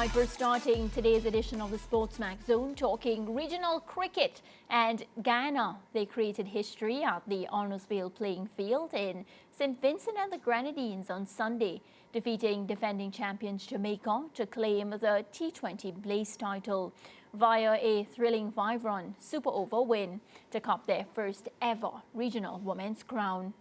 right, we're starting today's edition of the SportsMax Zone talking regional cricket. And Guyana, they created history at the Arnoldsville playing field in St. Vincent and the Grenadines on Sunday, defeating defending champions Jamaica to claim the T20 Blaze title via a thrilling 5-run super over win to cup their first ever regional women's crown.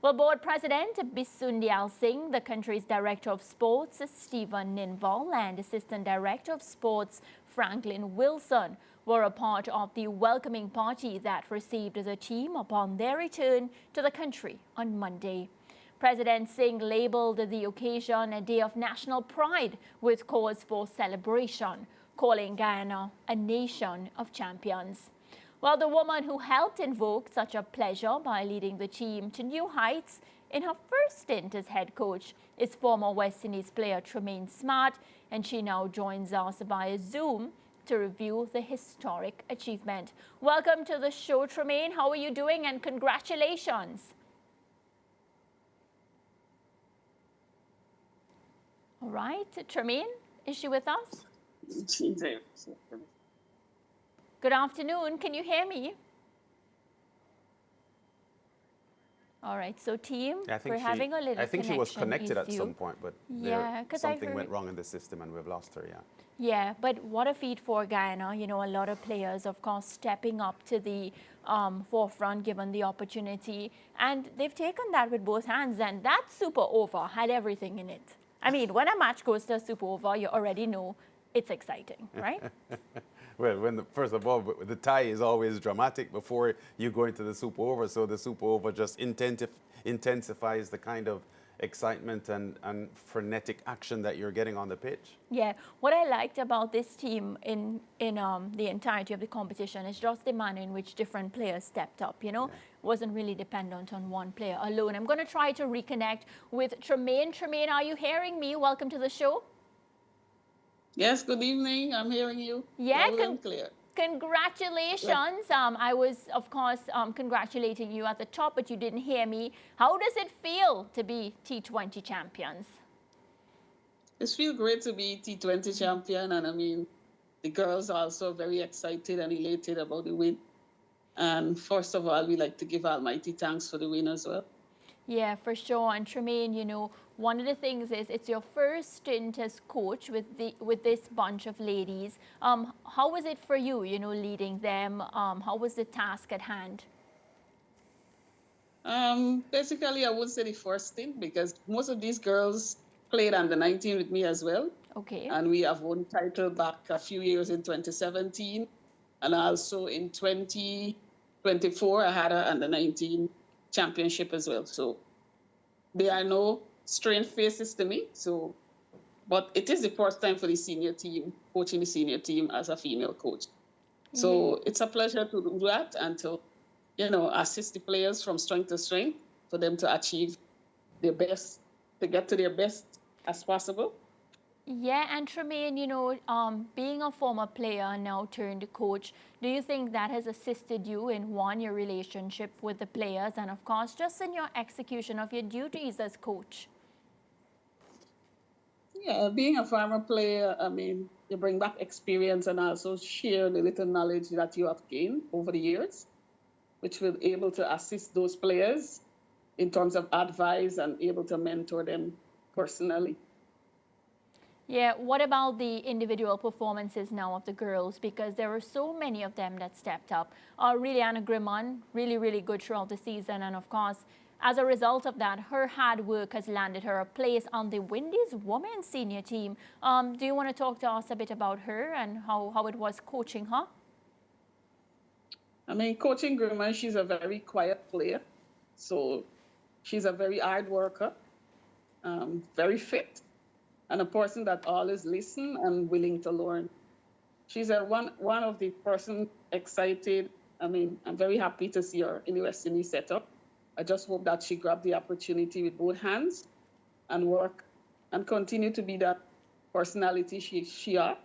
Well, Board President Bisundial Singh, the country's Director of Sports Stephen Ninval, and Assistant Director of Sports Franklin Wilson were a part of the welcoming party that received the team upon their return to the country on Monday. President Singh labeled the occasion a day of national pride with cause for celebration, calling Guyana a nation of champions. Well, the woman who helped invoke such a pleasure by leading the team to new heights in her first stint as head coach is former West Indies player Tremaine Smartt, and she now joins us via Zoom to review the historic achievement. Welcome to the show, Tremaine. How are you doing, and congratulations? All right, Tremaine, is she with us? She's there. Good afternoon. Can you hear me? All right. So, team, we're having a little connection. I think she was connected at some point, but something went wrong in the system and we've lost her, Yeah, but what a feat for Guyana. You know, a lot of players, of course, stepping up to the forefront given the opportunity. And they've taken that with both hands. And that super over had everything in it. I mean, when a match goes to a super over, you already know it's exciting, right? Well, first of all, the tie is always dramatic before you go into the super over. So the super over just intensifies the kind of excitement and frenetic action that you're getting on the pitch. Yeah, what I liked about this team in the entirety of the competition is just the manner in which different players stepped up, you know. Wasn't really dependent on one player alone. I'm going to try to reconnect with Tremaine. Tremaine, are you hearing me? Welcome to the show. Yes, good evening. I'm hearing you. Yeah, clear. Congratulations. I was, of course, congratulating you at the top, but you didn't hear me. How does it feel to be T20 champions? It feels great to be T20 champion, and I mean, the girls are also very excited and elated about the win. And first of all, we like to give almighty thanks for the win as well. Yeah, for sure. And Tremaine, you know, one of the things is it's your first stint as coach with this bunch of ladies. How was it for you, you know, leading them? How was the task at hand? Basically, I would say the first stint, because most of these girls played under 19 with me as well. Okay. And we have won title back a few years in 2017. And also in 2024, I had a under 19 championship as well. So there are no strange faces to me. So, but it is the first time for the senior team, coaching the senior team as a female coach. So it's a pleasure to do that and to, you know, assist the players from strength to strength for them to achieve their best, to get to their best as possible. Yeah, and Tremaine, you know, being a former player now turned coach, do you think that has assisted you in, one, your relationship with the players, and of course, just in your execution of your duties as coach? Yeah, being a former player, I mean, you bring back experience and also share the little knowledge that you have gained over the years, which will be able to assist those players in terms of advice and able to mentor them personally. Yeah, what about the individual performances now of the girls? Because there were so many of them that stepped up. Really, Anna Grimman, really good throughout the season. And of course, as a result of that, her hard work has landed her a place on the Windies women's senior team. Do you want to talk to us a bit about her and how it was coaching her? I mean, coaching Grimman, she's a very quiet player. So she's a very hard worker, very fit, and a person that always listens and willing to learn. She's one of the person excited. I mean, I'm very happy to see her in the West Indies setup. I just hope that she grabbed the opportunity with both hands and work and continue to be that personality she are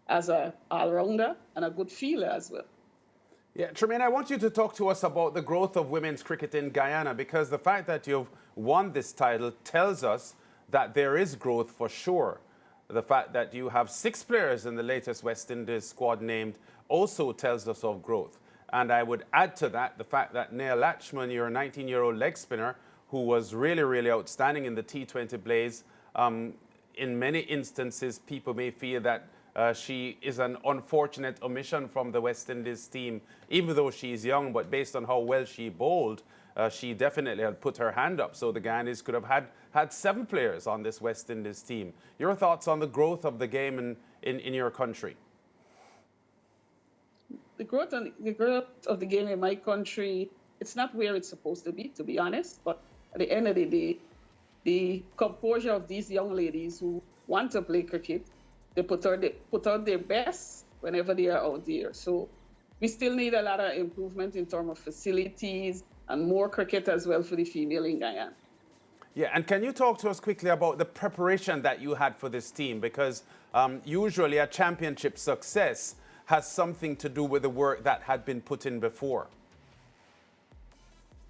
as a all-rounder and a good feeler as well. Yeah, Tremaine, I want you to talk to us about the growth of women's cricket in Guyana, because the fact that you've won this title tells us that there is growth for sure. the fact that you have 6 players in the latest West Indies squad named also tells us of growth. And I would add to that the fact that Neil Latchman, your 19-year-old leg spinner, who was really, really outstanding in the T20 Blaze, in many instances, people may feel that she is an unfortunate omission from the West Indies team, even though she's young, but based on how well she bowled, she definitely had put her hand up. So the Guyanese could have had 7 players on this West Indies team. Your thoughts on the growth of the game in your country? The growth of the game in my country, it's not where it's supposed to be honest. But at the end of the day, the composure of these young ladies who want to play cricket, they put out their best whenever they are out there. So we still need a lot of improvement in terms of facilities and more cricket as well for the female in Guyana. Yeah, and can you talk to us quickly about the preparation that you had for this team? Because usually a championship success has something to do with the work that had been put in before.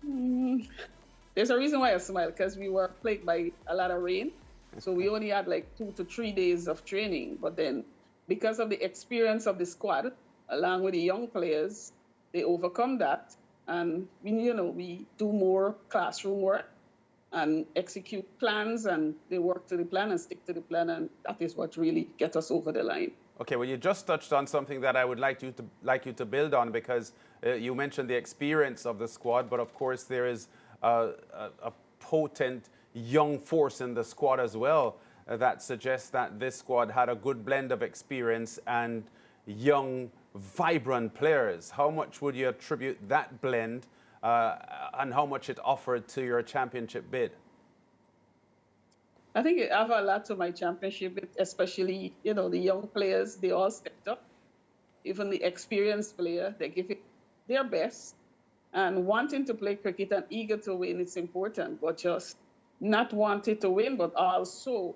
There's a reason why I smile, because we were plagued by a lot of rain. So we only had like 2 to 3 days of training. But then because of the experience of the squad, along with the young players, they overcome that. And we do more classroom work and execute plans, and they work to the plan and stick to the plan. And that is what really gets us over the line. Okay, well, you just touched on something that I would like you to build on, because you mentioned the experience of the squad, but of course there is a potent young force in the squad as well that suggests that this squad had a good blend of experience and young, vibrant players. How much would you attribute that blend and how much it offered to your championship bid? I think it added a lot to my championship bid, especially, the young players, they all stepped up. Even the experienced player, they give it their best. And wanting to play cricket and eager to win, it's important, but just not wanting to win, but also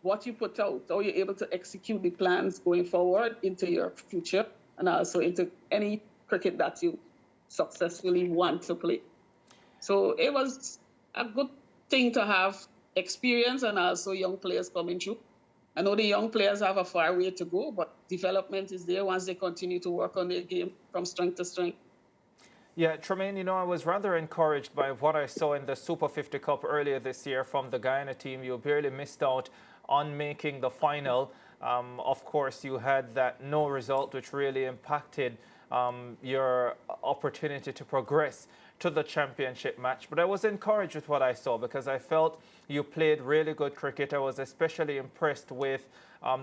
what you put out, how you're able to execute the plans going forward into your future and also into any cricket that you successfully want to play. So it was a good thing to have experience and also young players coming through. I know the young players have a far way to go, but development is there once they continue to work on their game from strength to strength. Yeah, Tremaine, I was rather encouraged by what I saw in the Super 50 Cup earlier this year from the Guyana team. You barely missed out on making the final. Of course, you had that no result, which really impacted your opportunity to progress to the championship match. But I was encouraged with what I saw because I felt you played really good cricket. I was especially impressed with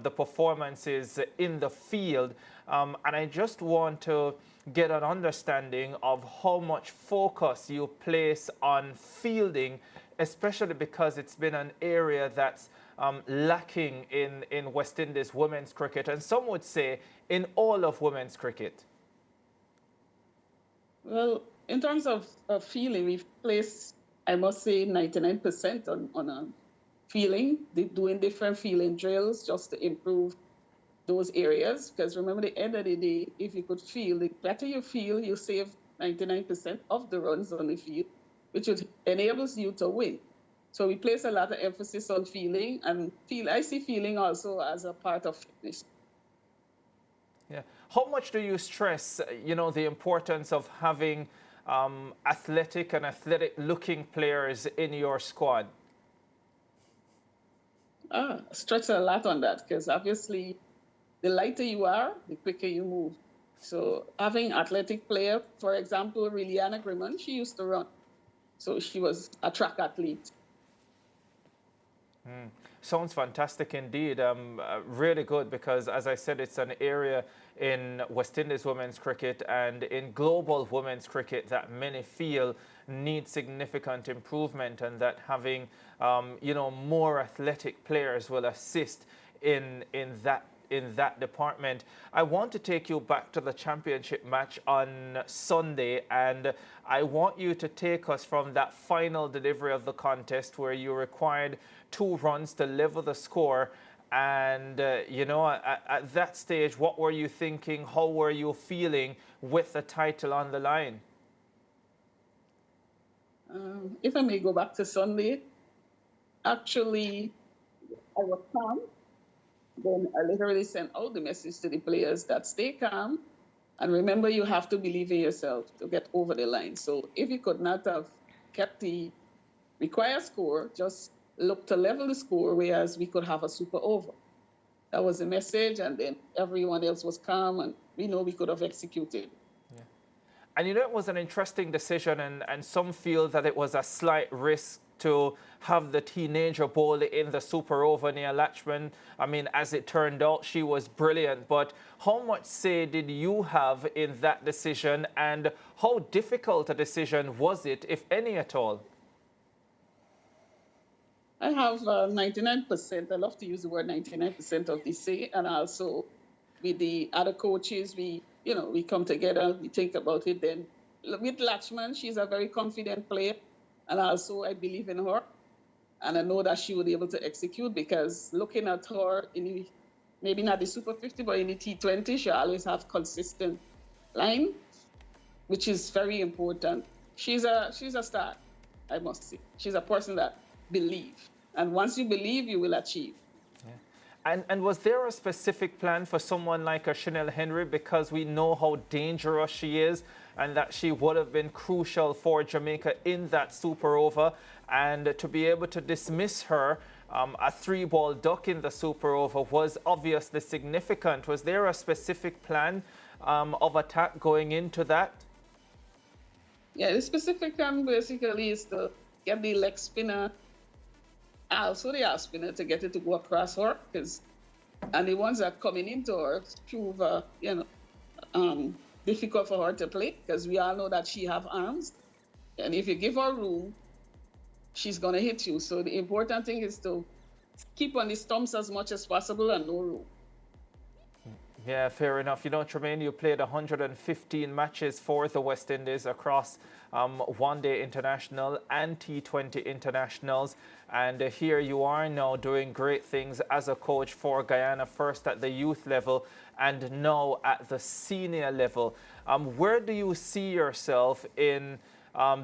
the performances in the field. And I just want to get an understanding of how much focus you place on fielding, especially because it's been an area that's lacking in West Indies women's cricket, and some would say in all of women's cricket. Well, in terms of fielding, we've placed, I must say, 99% on fielding, doing different fielding drills just to improve those areas. Because remember, at the end of the day, if you could field, the better you field, you save 99% of the runs on the field, which enables you to win. So we place a lot of emphasis on fielding, and I see fielding also as a part of fitness. Yeah. How much do you stress, the importance of having athletic-looking players in your squad? Stretch a lot on that, because obviously the lighter you are, the quicker you move. So having athletic player, for example, Guyana Women, she used to run. So she was a track athlete. Sounds fantastic indeed. Really good because, as I said, it's an area in West Indies women's cricket and in global women's cricket that many feel need significant improvement, and that having more athletic players will assist in that department. I want to take you back to the championship match on Sunday, and I want you to take us from that final delivery of the contest where you required 2 runs to level the score. And, at that stage, what were you thinking? How were you feeling with the title on the line? If I may go back to Sunday, actually, I was calm. Then I literally sent out the message to the players that stay calm and remember you have to believe in yourself to get over the line. So if you could not have kept the required score, just look to level the score, whereas we could have a super over. That was the message, and then everyone else was calm, and we know we could have executed. And it was an interesting decision, and some feel that it was a slight risk to have the teenager bowl in the super over near Latchman. I mean, as it turned out, she was brilliant. But how much say did you have in that decision, and how difficult a decision was it, if any at all? I have 99%. I love to use the word 99% of the say, and also with the other coaches, we come together, we think about it. Then with Latchman, she's a very confident player, and also I believe in her, and I know that she will be able to execute because looking at her in maybe not the Super 50, but in the T20, she always have consistent line, which is very important. She's a star, I must say. She's a person that believes, and once you believe, you will achieve. And was there a specific plan for someone like a Chanel Henry, because we know how dangerous she is and that she would have been crucial for Jamaica in that super over, and to be able to dismiss her, a 3-ball duck in the super over was obviously significant. Was there a specific plan of attack going into that? Yeah, the specific plan basically is to get the leg spinner, also the half spinner, to get it to go across her, and the ones that coming into her prove difficult for her to play, because we all know that she have arms, and if you give her room, she's gonna hit you. So the important thing is to keep on the stumps as much as possible and no room. Yeah, fair enough. Tremaine, you played 115 matches for the West Indies across one-day international and T20 internationals. And here you are now doing great things as a coach for Guyana, first at the youth level and now at the senior level. Where do you see yourself in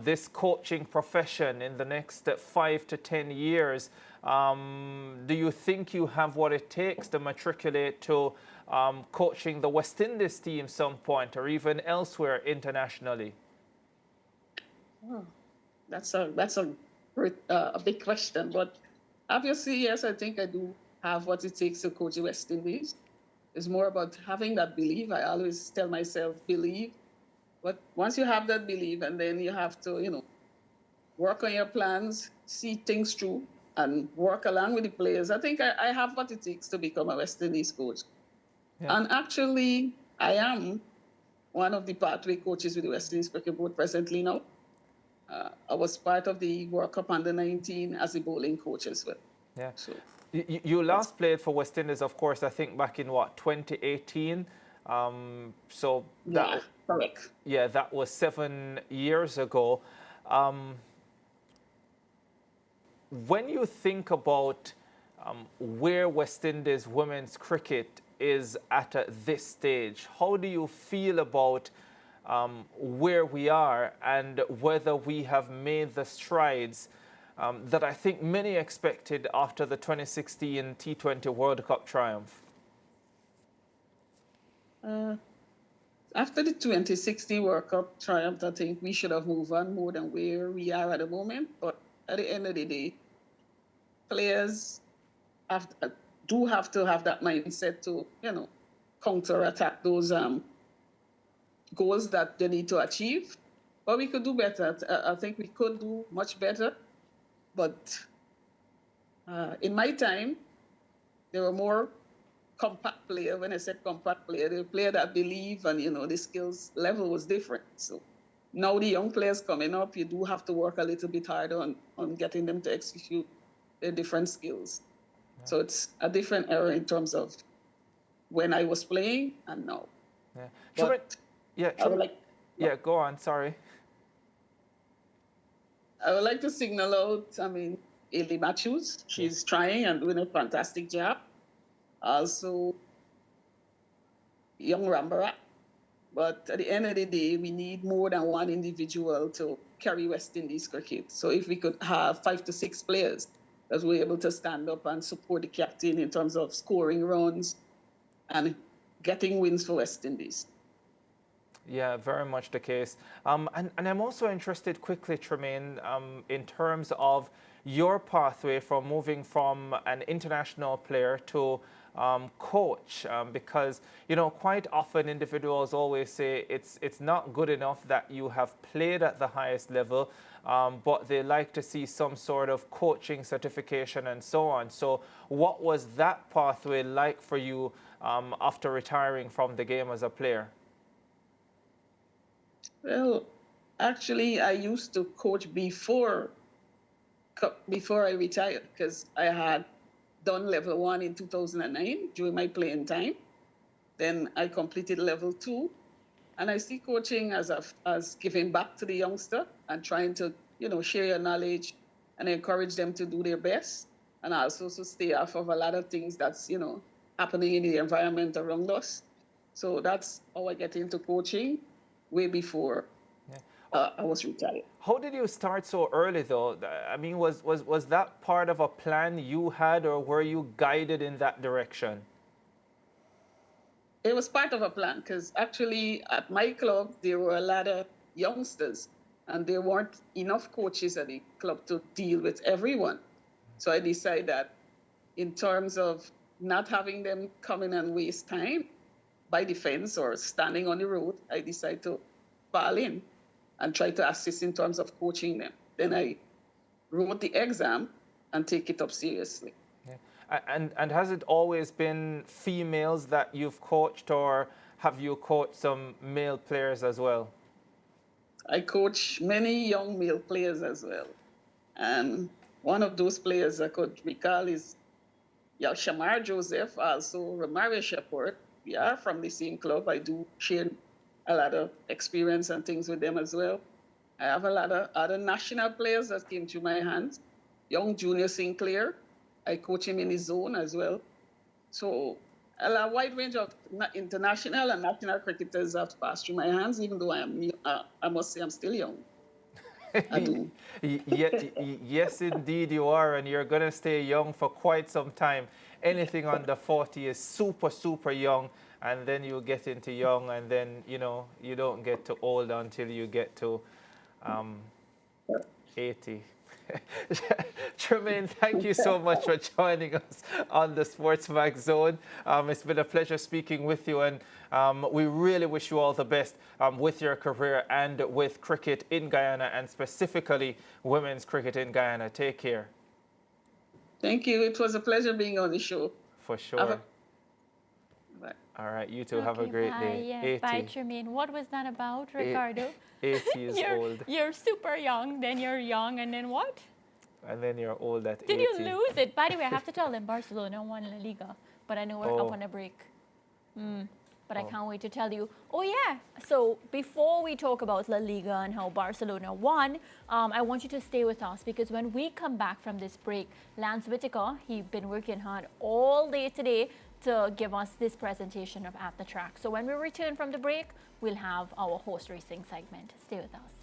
this coaching profession in the next 5 to 10 years? Do you think you have what it takes to matriculate to coaching the West Indies team some point, or even elsewhere internationally? Oh, that's a big question, but obviously, yes, I think I do have what it takes to coach the West Indies. It's more about having that belief. I always tell myself, believe. But once you have that belief, and then you have to, work on your plans, see things through, and work along with the players. I think I have what it takes to become a West Indies coach. Yeah. And actually, I am one of the pathway coaches with the West Indies Cricket Board presently now. I was part of the World Cup Under-19 as a bowling coach as well. Yeah. So, you last played for West Indies, of course, I think back in 2018. So that, yeah, correct. Yeah, that was 7 years ago. When you think about where West Indies women's cricket is at this stage, how do you feel about where we are and whether we have made the strides that I think many expected after the 2016 T20 World Cup triumph? After the 2016 World Cup triumph, I think we should have moved on more than where we are at the moment. But at the end of the day, players do have to have that mindset to, counter-attack those goals that they need to achieve. But we could do better. I think we could do much better. But in my time, there were more compact player. When I said compact player, the player that believe, and the skills level was different. So now the young players coming up, you do have to work a little bit harder on getting them to execute their different skills. Yeah. So it's a different era in terms of when I was playing and now. Yeah. But go on. Sorry. I would like to signal out, Ailey Matthews. She's trying and doing a fantastic job. Also, young Rambarat. But at the end of the day, we need more than one individual to carry West Indies cricket. So if we could have 5 to 6 players that we're able to stand up and support the captain in terms of scoring runs and getting wins for West Indies. Yeah, very much the case. And I'm also interested quickly, Tremaine, in terms of your pathway from moving from an international player to coach, because, you know, quite often individuals always say it's not good enough that you have played at the highest level, but they like to see some sort of coaching certification and so on. So what was that pathway like for you after retiring from the game as a player? Well, actually, I used to coach before I retired because I had done level 1 in 2009 during my playing time. Then I completed level 2, and I see coaching as giving back to the youngster and trying to, you know, share your knowledge and encourage them to do their best, and also to stay off of a lot of things that's, you know, happening in the environment around us. So that's how I get into coaching way before I was retired. How did you start so early, though? I mean, was that part of a plan you had, or were you guided in that direction? It was part of a plan because actually at my club, there were a lot of youngsters and there weren't enough coaches at the club to deal with everyone. So I decided that in terms of not having them come in and waste time by the fence or standing on the road, I decided to fall in and try to assist in terms of coaching them. Then I wrote the exam and take it up seriously. Yeah. And has it always been females that you've coached, or have you coached some male players as well? I coach many young male players as well. And one of those players I could recall is Shamar Joseph, also Romario Shepard. We are from the same club. I do share a lot of experience and things with them as well. I have a lot of other national players that came through my hands. Young Junior Sinclair, I coach him in his zone as well. So a wide range of international and national cricketers have passed through my hands, even though I must say I'm still young. I do. Yes, indeed you are, and you're going to stay young for quite some time. Anything under 40 is super, super young, and then you get into young, and then, you know, you don't get to old until you get to 80. Tremaine, thank you so much for joining us on the SportsMax Zone. It's been a pleasure speaking with you, and we really wish you all the best with your career and with cricket in Guyana, and specifically women's cricket in Guyana. Take care. Thank you. It was a pleasure being on the show. For sure. Bye. All right, you two have a great day. Yeah. 80. Bye, Tremaine. What was that about, Ricardo? 80 years old. You're super young, then you're young, and then what? And then you're old at 80. Did you lose it? By the way, I have to tell them Barcelona won La Liga, but I know we're up on a break. But I can't wait to tell you. Oh yeah, so before we talk about La Liga and how Barcelona won, I want you to stay with us, because when we come back from this break, Lance Whitaker, he's been working hard all day today to give us this presentation of At the Track. So when we return from the break, we'll have our horse racing segment. Stay with us.